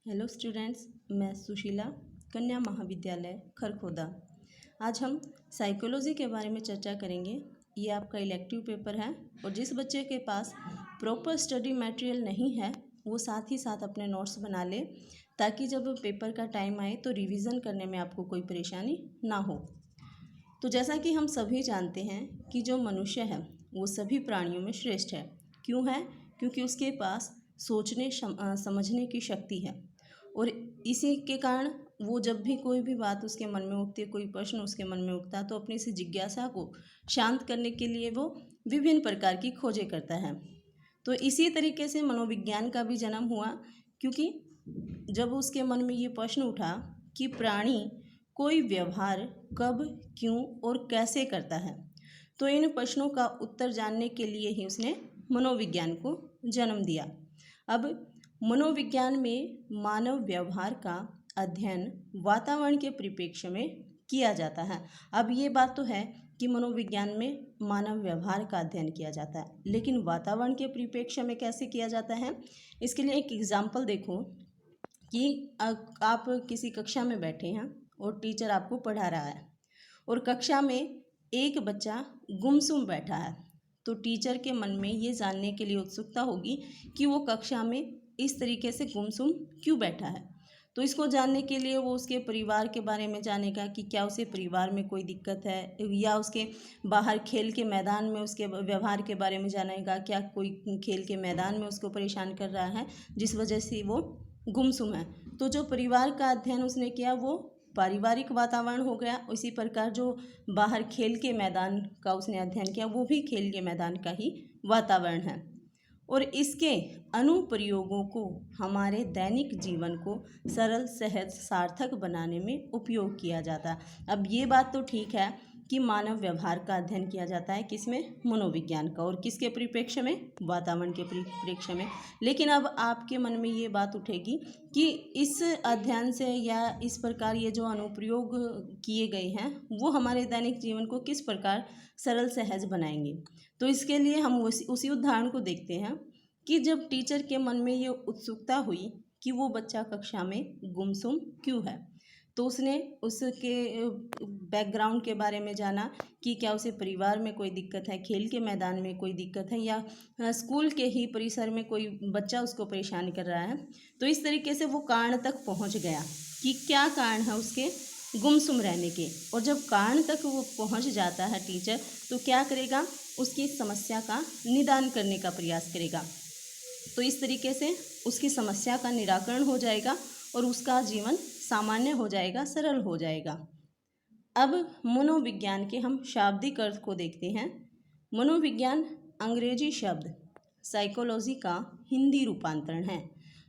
Hello students, मैं सुशीला, कन्या महाविद्यालय खरखोदा। आज हम साइकोलॉजी के बारे में चर्चा करेंगे। ये आपका इलेक्टिव पेपर है और जिस बच्चे के पास प्रॉपर स्टडी मटेरियल नहीं है वो साथ ही साथ अपने नोट्स बना ले, ताकि जब पेपर का टाइम आए तो रिवीजन करने में आपको कोई परेशानी ना हो। तो जैसा कि हम सभी जानते हैं कि जो मनुष्य है वो सभी प्राणियों में श्रेष्ठ है। क्यों है? क्योंकि उसके पास सोचने समझने की शक्ति है और इसी के कारण वो जब भी कोई भी बात उसके मन में उठती है, कोई प्रश्न उसके मन में उठता है, तो अपनी इस जिज्ञासा को शांत करने के लिए वो विभिन्न प्रकार की खोजें करता है। तो इसी तरीके से मनोविज्ञान का भी जन्म हुआ, क्योंकि जब उसके मन में ये प्रश्न उठा कि प्राणी कोई व्यवहार कब, क्यों और कैसे करता है, तो इन प्रश्नों का उत्तर जानने के लिए ही उसने मनोविज्ञान को जन्म दिया। अब मनोविज्ञान में मानव व्यवहार का अध्ययन वातावरण के परिप्रेक्ष्य में किया जाता है। अब ये बात तो है कि मनोविज्ञान में मानव व्यवहार का अध्ययन किया जाता है, लेकिन वातावरण के परिप्रेक्ष्य में कैसे किया जाता है, इसके लिए एक एग्जाम्पल देखो कि आप किसी कक्षा में बैठे हैं और टीचर आपको पढ़ा रहा है और कक्षा में एक बच्चा गुमसुम बैठा है। तो टीचर के मन में ये जानने के लिए उत्सुकता होगी कि वो कक्षा में इस तरीके से गुमसुम क्यों बैठा है। तो इसको जानने के लिए वो उसके परिवार के बारे में जानेगा कि क्या उसे परिवार में कोई दिक्कत है, या उसके बाहर खेल के मैदान में उसके व्यवहार के बारे में जानेगा, क्या कोई खेल के मैदान में उसको परेशान कर रहा है जिस वजह से वो गुमसुम है। तो जो परिवार का अध्ययन उसने किया वो पारिवारिक वातावरण हो गया। उसी प्रकार जो बाहर खेल के मैदान का उसने अध्ययन किया वो भी खेल के मैदान का ही वातावरण है। और इसके अनुप्रयोगों को हमारे दैनिक जीवन को सरल, सहज, सार्थक बनाने में उपयोग किया जाता है। अब ये बात तो ठीक है कि मानव व्यवहार का अध्ययन किया जाता है किसमें? मनोविज्ञान का। और किसके परिप्रेक्ष्य में? वातावरण के परिप्रेक्ष्य में। लेकिन अब आपके मन में ये बात उठेगी कि इस अध्ययन से या इस प्रकार ये जो अनुप्रयोग किए गए हैं वो हमारे दैनिक जीवन को किस प्रकार सरल, सहज बनाएंगे। तो इसके लिए हम उसी उदाहरण को देखते हैं कि जब टीचर के मन में ये उत्सुकता हुई कि वो बच्चा कक्षा में गुमसुम क्यों है, तो उसने उसके बैकग्राउंड के बारे में जाना कि क्या उसे परिवार में कोई दिक्कत है, खेल के मैदान में कोई दिक्कत है, या स्कूल के ही परिसर में कोई बच्चा उसको परेशान कर रहा है। तो इस तरीके से वो कारण तक पहुंच गया कि क्या कारण है उसके गुमसुम रहने के। और जब कारण तक वो पहुंच जाता है टीचर, तो क्या करेगा? उसकी समस्या का निदान करने का प्रयास करेगा। तो इस तरीके से उसकी समस्या का निराकरण हो जाएगा और उसका जीवन सामान्य हो जाएगा, सरल हो जाएगा। अब मनोविज्ञान के हम शाब्दिक अर्थ को देखते हैं। मनोविज्ञान अंग्रेजी शब्द साइकोलॉजी का हिंदी रूपांतरण है,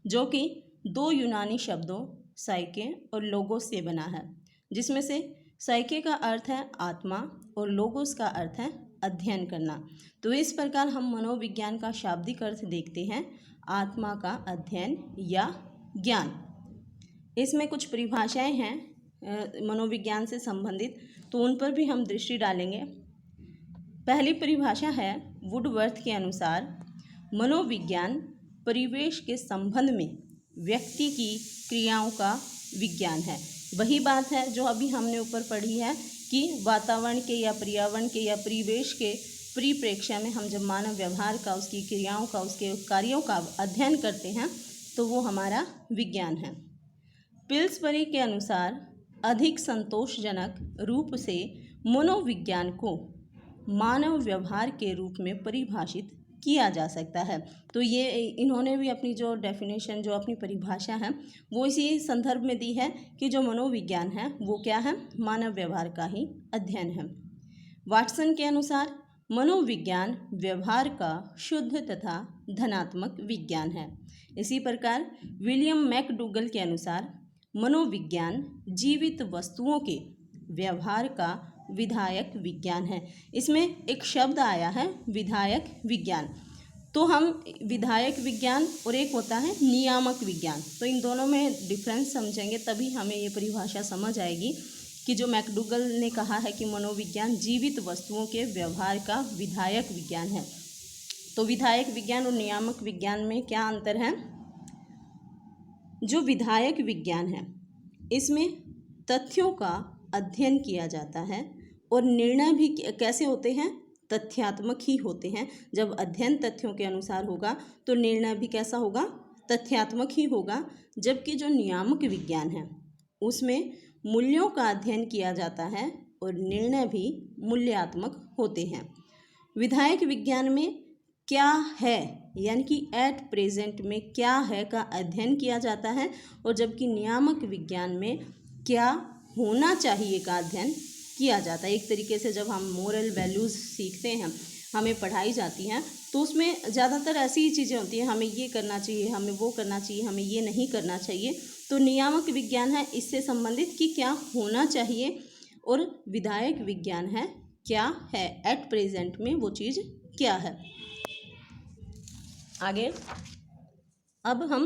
जो कि दो यूनानी शब्दों साइके और लोगोस से बना है, जिसमें से साइके का अर्थ है आत्मा और लोगोस का अर्थ है अध्ययन करना। तो इस प्रकार हम मनोविज्ञान का शाब्दिक अर्थ देखते हैं, आत्मा का अध्ययन या ज्ञान। इसमें कुछ परिभाषाएं हैं मनोविज्ञान से संबंधित, तो उन पर भी हम दृष्टि डालेंगे। पहली परिभाषा है वुडवर्थ के अनुसार, मनोविज्ञान परिवेश के संबंध में व्यक्ति की क्रियाओं का विज्ञान है। वही बात है जो अभी हमने ऊपर पढ़ी है कि वातावरण के या पर्यावरण के या परिवेश के परिप्रेक्ष्य में हम जब मानव व्यवहार का, उसकी क्रियाओं का, उसके कार्यों का अध्ययन करते हैं तो वो हमारा विज्ञान है। पिल्सबरी के अनुसार अधिक संतोषजनक रूप से मनोविज्ञान को मानव व्यवहार के रूप में परिभाषित किया जा सकता है। तो ये इन्होंने भी अपनी जो डेफिनेशन, जो अपनी परिभाषा है, वो इसी संदर्भ में दी है कि जो मनोविज्ञान है वो क्या है? मानव व्यवहार का ही अध्ययन है। वाटसन के अनुसार मनोविज्ञान व्यवहार का शुद्ध तथा धनात्मक विज्ञान है। इसी प्रकार विलियम मैकडूगल के अनुसार मनोविज्ञान जीवित वस्तुओं के व्यवहार का विधायक विज्ञान है। इसमें एक शब्द आया है विधायक विज्ञान। तो हम विधायक विज्ञान और एक होता है नियामक विज्ञान, तो इन दोनों में डिफरेंस समझेंगे तभी हमें ये परिभाषा समझ आएगी कि जो मैकडूगल ने कहा है कि मनोविज्ञान जीवित वस्तुओं के व्यवहार का विधायक विज्ञान है। तो विधायक विज्ञान और नियामक विज्ञान में क्या अंतर है? जो विधायक विज्ञान है इसमें तथ्यों का अध्ययन किया जाता है और निर्णय भी कैसे होते हैं, तथ्यात्मक ही होते हैं। जब अध्ययन तथ्यों के अनुसार होगा तो निर्णय भी कैसा होगा, तथ्यात्मक ही होगा। जबकि जो नियामक विज्ञान है उसमें मूल्यों का अध्ययन किया जाता है और निर्णय भी मूल्यात्मक होते हैं। विधायक विज्ञान में क्या है यानी कि एट प्रेजेंट में क्या है का अध्ययन किया जाता है, और जबकि नियामक विज्ञान में क्या होना चाहिए का अध्ययन किया जाता है। एक तरीके से जब हम मोरल वैल्यूज़ सीखते हैं, हमें पढ़ाई जाती हैं, तो उसमें ज़्यादातर ऐसी ही चीज़ें होती हैं, हमें ये करना चाहिए, हमें वो करना चाहिए, हमें ये नहीं करना चाहिए। तो नियामक विज्ञान है इससे संबंधित कि क्या होना चाहिए, और विधायक विज्ञान है क्या है, एट प्रेजेंट में वो चीज़ क्या है। आगे अब हम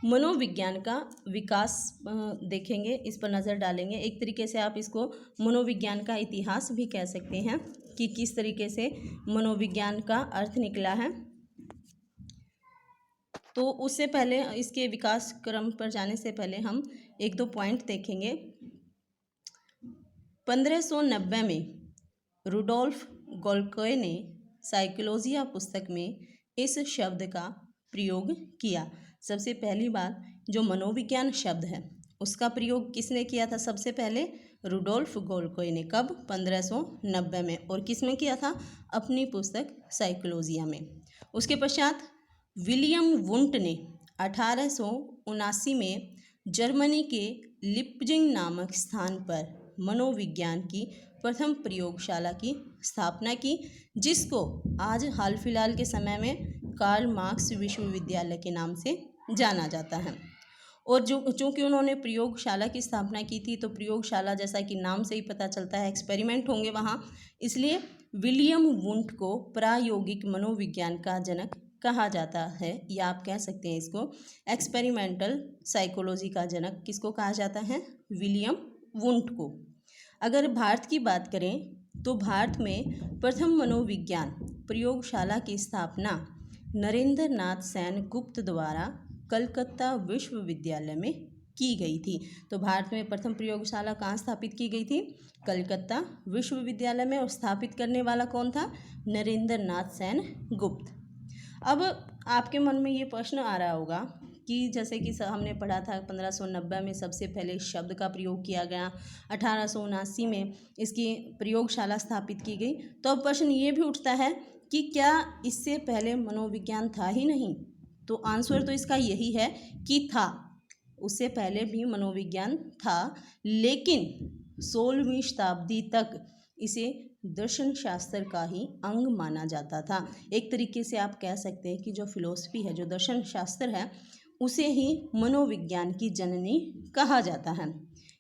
मनोविज्ञान का विकास देखेंगे, इस पर नज़र डालेंगे। एक तरीके से आप इसको मनोविज्ञान का इतिहास भी कह सकते हैं कि किस तरीके से मनोविज्ञान का अर्थ निकला है। तो उससे पहले, इसके विकास क्रम पर जाने से पहले हम एक दो पॉइंट देखेंगे। 1590 में रुडोल्फ गोल्कोय ने साइकोलॉजिया पुस्तक में इस शब्द का प्रयोग किया। सबसे पहली बात, जो मनोविज्ञान शब्द है उसका प्रयोग किसने किया था? सबसे पहले रुडोल्फ गोल्कोय ने। कब? 1590 में। और किस में किया था? अपनी पुस्तक साइकोलॉजिया में। उसके पश्चात विलियम वुंट ने 1879 में जर्मनी के लिप्जिंग नामक स्थान पर मनोविज्ञान की प्रथम प्रयोगशाला की स्थापना की, जिसको आज हाल फिलहाल के समय में कार्ल मार्क्स विश्वविद्यालय के नाम से जाना जाता है। और चूँकि उन्होंने प्रयोगशाला की स्थापना की थी, तो प्रयोगशाला जैसा कि नाम से ही पता चलता है एक्सपेरिमेंट होंगे वहाँ, इसलिए विलियम वुंट को प्रायोगिक मनोविज्ञान का जनक कहा जाता है, या आप कह सकते हैं इसको एक्सपेरिमेंटल साइकोलॉजी का जनक किसको कहा जाता है? विलियम वुंट को। अगर भारत की बात करें तो भारत में प्रथम मनोविज्ञान प्रयोगशाला की स्थापना नरेंद्र नाथ सेन गुप्त द्वारा कलकत्ता विश्वविद्यालय में की गई थी। तो भारत में प्रथम प्रयोगशाला कहाँ स्थापित की गई थी? कलकत्ता विश्वविद्यालय में। और स्थापित करने वाला कौन था? नरेंद्र नाथ सेन गुप्त। अब आपके मन में ये प्रश्न आ रहा होगा कि जैसे कि हमने पढ़ा था 1590 में सबसे पहले शब्द का प्रयोग किया गया, 1879 में इसकी प्रयोगशाला स्थापित की गई। तो अब प्रश्न ये भी उठता है कि क्या इससे पहले मनोविज्ञान था ही नहीं? तो आंसर तो इसका यही है कि था, उससे पहले भी मनोविज्ञान था, लेकिन 16वीं शताब्दी तक इसे दर्शन शास्त्र का ही अंग माना जाता था। एक तरीके से आप कह सकते हैं कि जो फिलॉसफी है, जो दर्शन शास्त्र है, उसे ही मनोविज्ञान की जननी कहा जाता है।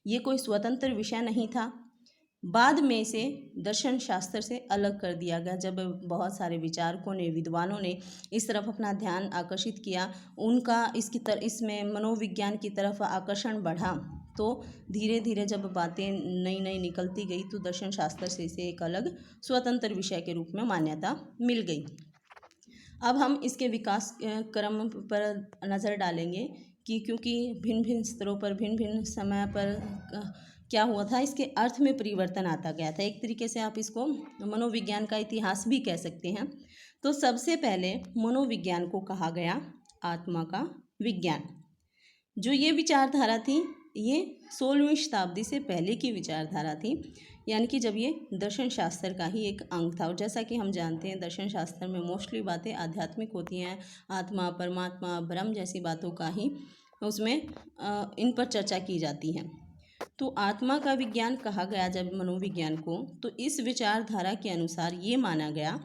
ये कोई स्वतंत्र विषय नहीं था। बाद में इसे दर्शन शास्त्र से अलग कर दिया गया, जब बहुत सारे विचारकों ने, विद्वानों ने इस तरफ अपना ध्यान आकर्षित किया, उनका इसमें मनोविज्ञान की तरफ आकर्षण बढ़ा, तो धीरे धीरे जब बातें नई नई निकलती गई तो दर्शन शास्त्र से इसे एक अलग स्वतंत्र विषय के रूप में मान्यता मिल गई। अब हम इसके विकास क्रम पर नज़र डालेंगे कि क्योंकि भिन्न भिन्न स्तरों पर, भिन्न भिन्न समय पर क्या हुआ था, इसके अर्थ में परिवर्तन आता गया था। एक तरीके से आप इसको मनोविज्ञान का इतिहास भी कह सकते हैं। तो सबसे पहले मनोविज्ञान को कहा गया आत्मा का विज्ञान। जो ये विचारधारा थी, ये 16वीं शताब्दी से पहले की विचारधारा थी, यानी कि जब ये दर्शन शास्त्र का ही एक अंग था। और जैसा कि हम जानते हैं दर्शन शास्त्र में मोस्टली बातें आध्यात्मिक होती हैं, आत्मा, परमात्मा, ब्रह्म जैसी बातों का ही उसमें इन पर चर्चा की जाती है। तो आत्मा का विज्ञान कहा गया जब मनोविज्ञान को, तो इस विचारधारा के अनुसार ये माना गया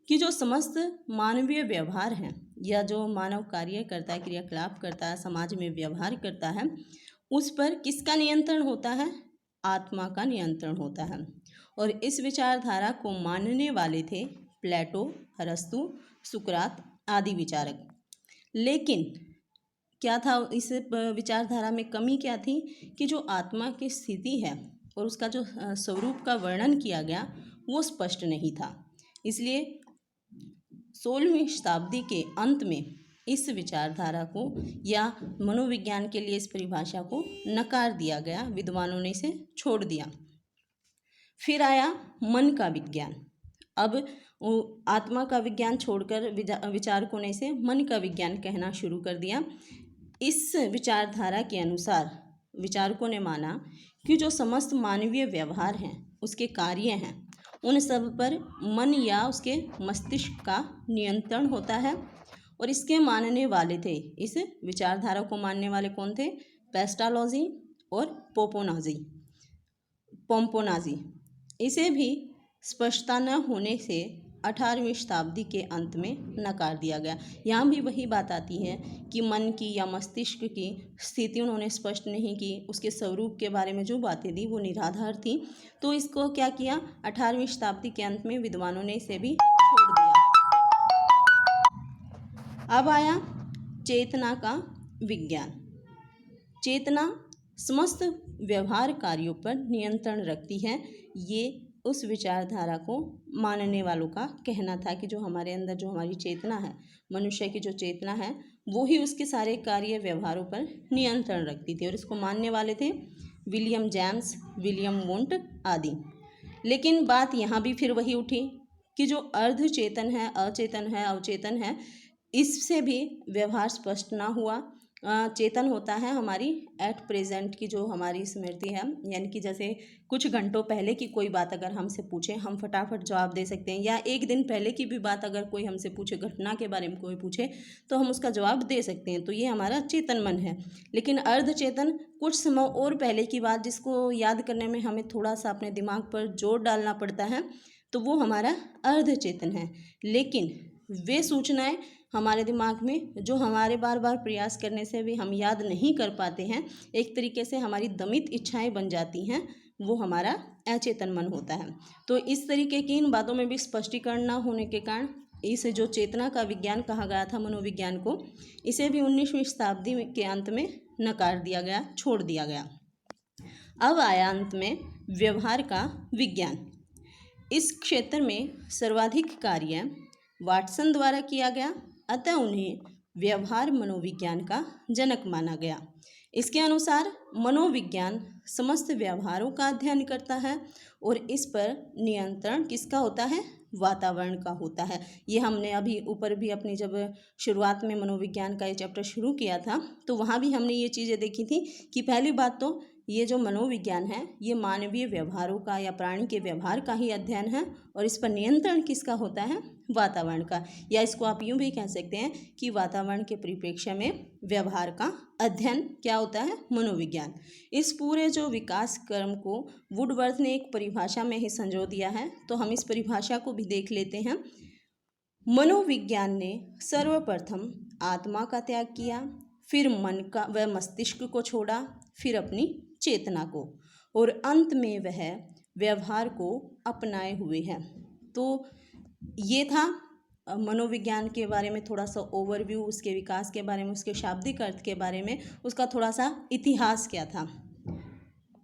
कि जो समस्त मानवीय व्यवहार हैं, या जो मानव कार्य करता है, क्रियाकलाप करता है, समाज में व्यवहार करता है, उस पर किसका नियंत्रण होता है? आत्मा का नियंत्रण होता है। और इस विचारधारा को मानने वाले थे प्लेटो, अरस्तु, सुकरात आदि विचारक। लेकिन क्या था इस विचारधारा में कमी क्या थी कि जो आत्मा की स्थिति है और उसका जो स्वरूप का वर्णन किया गया वो स्पष्ट नहीं था। इसलिए 16वीं शताब्दी के अंत में इस विचारधारा को या मनोविज्ञान के लिए इस परिभाषा को नकार दिया गया, विद्वानों ने इसे छोड़ दिया। फिर आया मन का विज्ञान। अब आत्मा का विज्ञान छोड़कर विचारकों ने इसे मन का विज्ञान कहना शुरू कर दिया। इस विचारधारा के अनुसार विचारकों ने माना कि जो समस्त मानवीय व्यवहार हैं, उसके कार्य हैं, उन सब पर मन या उसके मस्तिष्क का नियंत्रण होता है। और इसके मानने वाले थे, इस विचारधारा को मानने वाले कौन थे? पेस्टालोजी और पोम्पोनाजी। इसे भी स्पष्टता न होने से 18वीं शताब्दी के अंत में नकार दिया गया। यहाँ भी वही बात आती है कि मन की या मस्तिष्क की स्थिति उन्होंने स्पष्ट नहीं की, उसके स्वरूप के बारे में जो बातें दी वो निराधार थी। तो इसको क्या किया, 18वीं शताब्दी के अंत में विद्वानों ने इसे भी छोड़ दिया। अब आया चेतना का विज्ञान। चेतना समस्त व्यवहार कार्यों पर नियंत्रण रखती है। ये उस विचारधारा को मानने वालों का कहना था कि जो हमारे अंदर जो हमारी चेतना है, मनुष्य की जो चेतना है, वो ही उसके सारे कार्य व्यवहारों पर नियंत्रण रखती थी। और इसको मानने वाले थे विलियम जेम्स, विलियम वुंट आदि। लेकिन बात यहाँ भी फिर वही उठी कि जो अर्ध चेतन है, अचेतन है, अवचेतन है, इससे भी व्यवहार स्पष्ट ना हुआ। चेतन होता है हमारी एट प्रेजेंट की जो हमारी स्मृति है, यानी कि जैसे कुछ घंटों पहले की कोई बात अगर हमसे पूछे, हम फटाफट जवाब दे सकते हैं। या एक दिन पहले की भी बात अगर कोई हमसे पूछे, घटना के बारे में कोई पूछे, तो हम उसका जवाब दे सकते हैं। तो ये हमारा चेतन मन है। लेकिन अर्धचेतन कुछ समय और पहले की बात, जिसको याद करने में हमें थोड़ा सा अपने दिमाग पर जोर डालना पड़ता है, तो वो हमारा अर्धचेतन है। लेकिन वे सूचनाएं हमारे दिमाग में जो हमारे बार बार प्रयास करने से भी हम याद नहीं कर पाते हैं, एक तरीके से हमारी दमित इच्छाएं बन जाती हैं, वो हमारा अचेतन मन होता है। तो इस तरीके की इन बातों में भी स्पष्टीकरण न होने के कारण इस जो चेतना का विज्ञान कहा गया था, मनोविज्ञान को, इसे भी 19वीं शताब्दी के अंत में नकार दिया गया, छोड़ दिया गया। अब आया अंत में व्यवहार का विज्ञान। इस क्षेत्र में सर्वाधिक कार्य वाटसन द्वारा किया गया, अतः उन्हें व्यवहार मनोविज्ञान का जनक माना गया। इसके अनुसार मनोविज्ञान समस्त व्यवहारों का अध्ययन करता है और इस पर नियंत्रण किसका होता है? वातावरण का होता है। ये हमने अभी ऊपर भी अपनी जब शुरुआत में मनोविज्ञान का ये चैप्टर शुरू किया था, तो वहाँ भी हमने ये चीज़ें देखी थी कि पहली बात तो ये जो मनोविज्ञान है, ये मानवीय व्यवहारों का या प्राणी के व्यवहार का ही अध्ययन है। और इस पर नियंत्रण किसका होता है? वातावरण का। या इसको आप यूँ भी कह सकते हैं कि वातावरण के परिप्रेक्ष्य में व्यवहार का अध्ययन क्या होता है? मनोविज्ञान। इस पूरे जो विकास क्रम को वुडवर्थ ने एक परिभाषा में ही संजो दिया है, तो हम इस परिभाषा को भी देख लेते हैं। मनोविज्ञान ने सर्वप्रथम आत्मा का त्याग किया, फिर मन का व मस्तिष्क को छोड़ा, फिर अपनी चेतना को, और अंत में वह व्यवहार को अपनाए हुए है। तो ये था मनोविज्ञान के बारे में थोड़ा सा ओवरव्यू, उसके विकास के बारे में, उसके शाब्दिक अर्थ के बारे में, उसका थोड़ा सा इतिहास क्या था।